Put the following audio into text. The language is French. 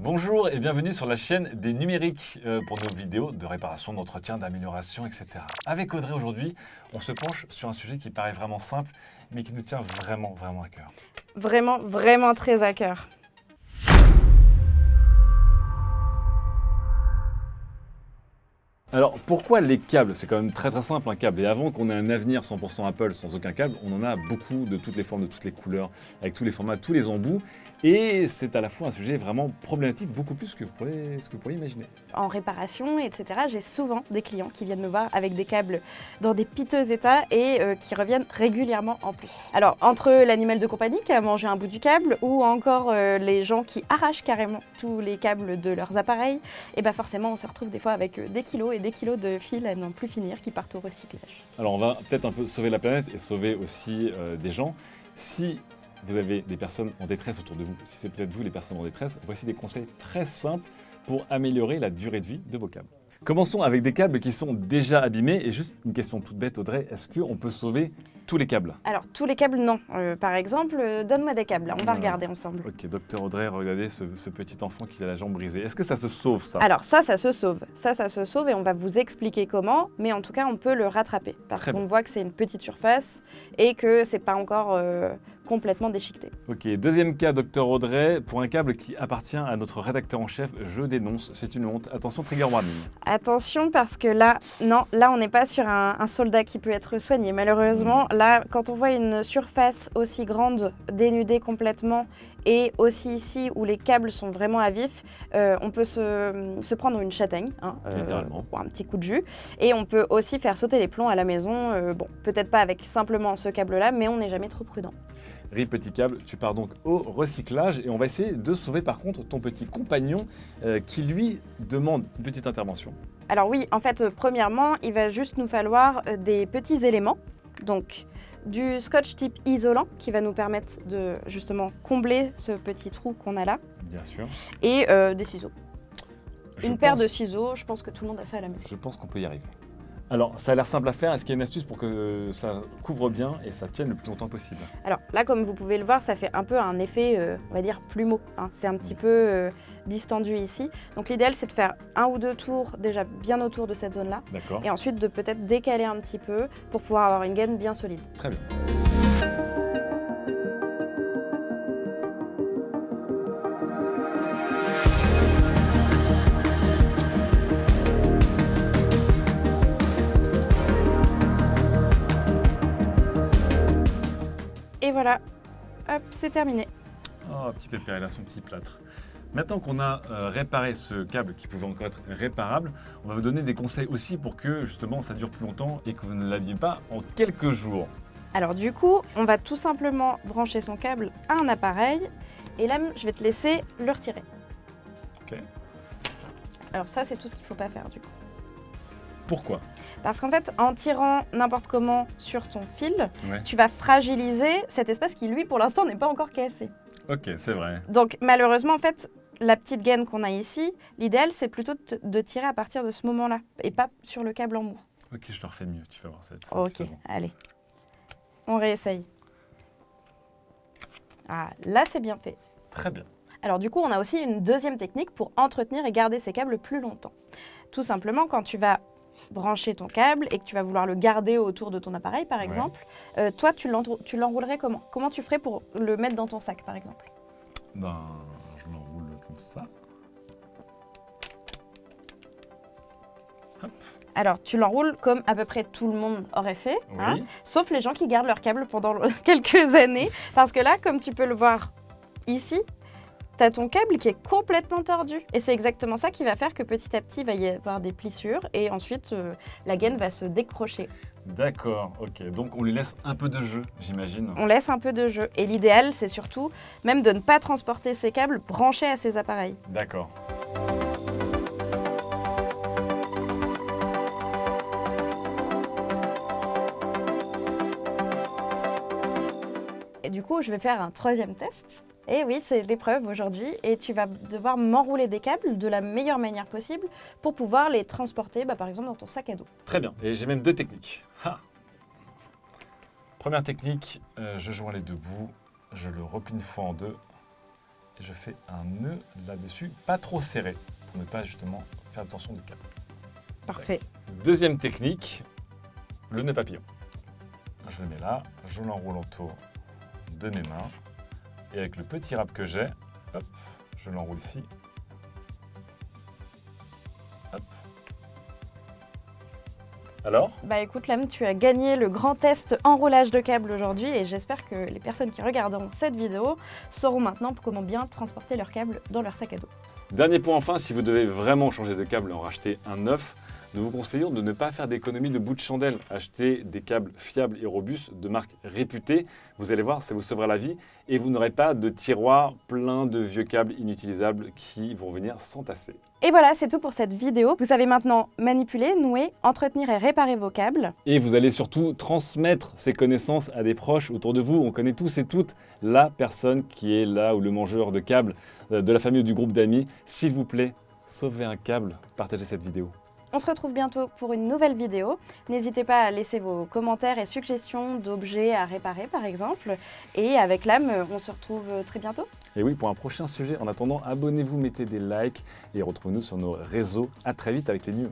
Bonjour et bienvenue sur la chaîne des numériques pour nos vidéos de réparation, d'entretien, d'amélioration, etc. Avec Audrey aujourd'hui, on se penche sur un sujet qui paraît vraiment simple, mais qui nous tient vraiment à cœur. Vraiment très à cœur. Alors pourquoi les câbles? C'est quand même très simple un câble. Et avant qu'on ait un avenir 100% Apple sans aucun câble, on en a beaucoup de toutes les formes, de toutes les couleurs, avec tous les formats, tous les embouts. Et c'est à la fois un sujet vraiment problématique, beaucoup plus que ce que vous pourriez imaginer. En réparation, etc., j'ai souvent des clients qui viennent me voir avec des câbles dans des piteux états et qui reviennent régulièrement en plus. Alors, entre l'animal de compagnie qui a mangé un bout du câble ou encore les gens qui arrachent carrément tous les câbles de leurs appareils, et bien forcément, on se retrouve des fois avec des kilos et des kilos de fils à n'en plus finir qui partent au recyclage. Alors on va peut-être un peu sauver la planète et sauver aussi des gens. Si vous avez des personnes en détresse autour de vous, si c'est peut-être vous les personnes en détresse, voici des conseils très simples pour améliorer la durée de vie de vos câbles. Commençons avec des câbles qui sont déjà abîmés. Et juste une question toute bête, Audrey, est-ce qu'on peut sauver tous les câbles? Alors, tous les câbles, non. Par exemple, donne-moi des câbles. On va regarder ensemble. Ok, docteur Audrey, regardez ce petit enfant qui a la jambe brisée. Est-ce que ça se sauve, ça? Alors ça se sauve. Ça se sauve et on va vous expliquer comment. Mais en tout cas, on peut le rattraper. Parce Très qu'on bien. voit que c'est une petite surface et que c'est pas encore complètement déchiqueté. Ok, deuxième cas, docteur Audrey, pour un câble qui appartient à notre rédacteur en chef, je dénonce, c'est une honte. Attention, trigger warning. Attention parce que là, non, là on n'est pas sur un soldat qui peut être soigné. Malheureusement, là, quand on voit une surface aussi grande, dénudée complètement, et aussi ici où les câbles sont vraiment à vif, on peut se prendre une châtaigne, Littéralement. ou un petit coup de jus. Et on peut aussi faire sauter les plombs à la maison. Bon, peut-être pas avec simplement ce câble-là, mais on n'est jamais trop prudent. Rip, petit câble, tu pars donc au recyclage et on va essayer de sauver par contre ton petit compagnon qui lui demande une petite intervention. Alors oui, en fait, premièrement, il va juste nous falloir des petits éléments. Donc, du scotch type isolant qui va nous permettre de justement combler ce petit trou qu'on a là. Bien sûr. Et des ciseaux. Une paire de ciseaux, je pense que tout le monde a ça à la maison. Je pense qu'on peut y arriver. Alors, ça a l'air simple à faire. Est-ce qu'il y a une astuce pour que ça couvre bien et ça tienne le plus longtemps possible? Alors là, comme vous pouvez le voir, ça fait un peu un effet, on va dire, plumeau. C'est un petit peu distendu ici. Donc l'idéal, c'est de faire un ou deux tours déjà bien autour de cette zone-là. D'accord. Et ensuite de peut-être décaler un petit peu pour pouvoir avoir une gaine bien solide. Très bien. Et voilà, hop, c'est terminé. Oh, petit pépère, il a son petit plâtre. Maintenant qu'on a réparé ce câble qui pouvait encore être réparable, on va vous donner des conseils aussi pour que justement ça dure plus longtemps et que vous ne l'abîmiez pas en quelques jours. Alors du coup, on va tout simplement brancher son câble à un appareil. Et là, je vais te laisser le retirer. Ok. Alors ça, c'est tout ce qu'il ne faut pas faire du coup. Pourquoi? Parce qu'en fait, en tirant n'importe comment sur ton fil, Ouais. tu vas fragiliser cet espace qui, lui, pour l'instant, n'est pas encore cassé. Ok, c'est vrai. Donc malheureusement, en fait, la petite gaine qu'on a ici, l'idéal, c'est plutôt de tirer à partir de ce moment-là et pas sur le câble en bout. Ok, je le refais mieux, tu vas voir cette Ok, satisfaisant. allez. On réessaye. Ah, là, c'est bien fait. Très bien. Alors du coup, on a aussi une deuxième technique pour entretenir et garder ces câbles plus longtemps. Tout simplement, quand tu vas brancher ton câble et que tu vas vouloir le garder autour de ton appareil, par exemple, toi, tu l'enroulerais comment? Comment tu ferais pour le mettre dans ton sac, par exemple? Ben, je l'enroule comme ça. Hop. Alors, tu l'enroules comme à peu près tout le monde aurait fait, Oui. sauf les gens qui gardent leur câble pendant quelques années. Parce que là, comme tu peux le voir ici, tu as ton câble qui est complètement tordu. Et c'est exactement ça qui va faire que petit à petit, il va y avoir des plissures et ensuite, la gaine va se décrocher. D'accord, ok. Donc on lui laisse un peu de jeu, j'imagine. On laisse un peu de jeu. Et l'idéal, c'est surtout même de ne pas transporter ces câbles branchés à ces appareils. D'accord. Et du coup, je vais faire un troisième test. Et oui, c'est l'épreuve aujourd'hui. Et tu vas devoir m'enrouler des câbles de la meilleure manière possible pour pouvoir les transporter, par exemple, dans ton sac à dos. Très bien. Et j'ai même deux techniques. Ha. Première technique, je joins les deux bouts, je le replie une fois en deux je fais un nœud là-dessus, pas trop serré, pour ne pas justement faire attention du câble. Parfait. Deuxième technique, le nœud papillon. Je le mets là, je l'enroule autour de mes mains. Et avec le petit râpe que j'ai, hop, je l'enroule ici. Hop. Alors? Bah écoute Lame, tu as gagné le grand test enroulage de câbles aujourd'hui et j'espère que les personnes qui regarderont cette vidéo sauront maintenant comment bien transporter leurs câbles dans leur sac à dos. Dernier point enfin, si vous devez vraiment changer de câble et en racheter un neuf, nous vous conseillons de ne pas faire d'économie de bout de chandelle. Achetez des câbles fiables et robustes de marque réputée. Vous allez voir, ça vous sauvera la vie et vous n'aurez pas de tiroir plein de vieux câbles inutilisables qui vont venir s'entasser. Et voilà, c'est tout pour cette vidéo. Vous savez maintenant manipuler, nouer, entretenir et réparer vos câbles. Et vous allez surtout transmettre ces connaissances à des proches autour de vous. On connaît tous et toutes la personne qui est là ou le mangeur de câbles de la famille ou du groupe d'amis. S'il vous plaît, sauvez un câble, partagez cette vidéo. On se retrouve bientôt pour une nouvelle vidéo. N'hésitez pas à laisser vos commentaires et suggestions d'objets à réparer par exemple. Et avec Lame, on se retrouve très bientôt. Et oui, pour un prochain sujet. En attendant, abonnez-vous, mettez des likes et retrouvez-nous sur nos réseaux. À très vite avec les news.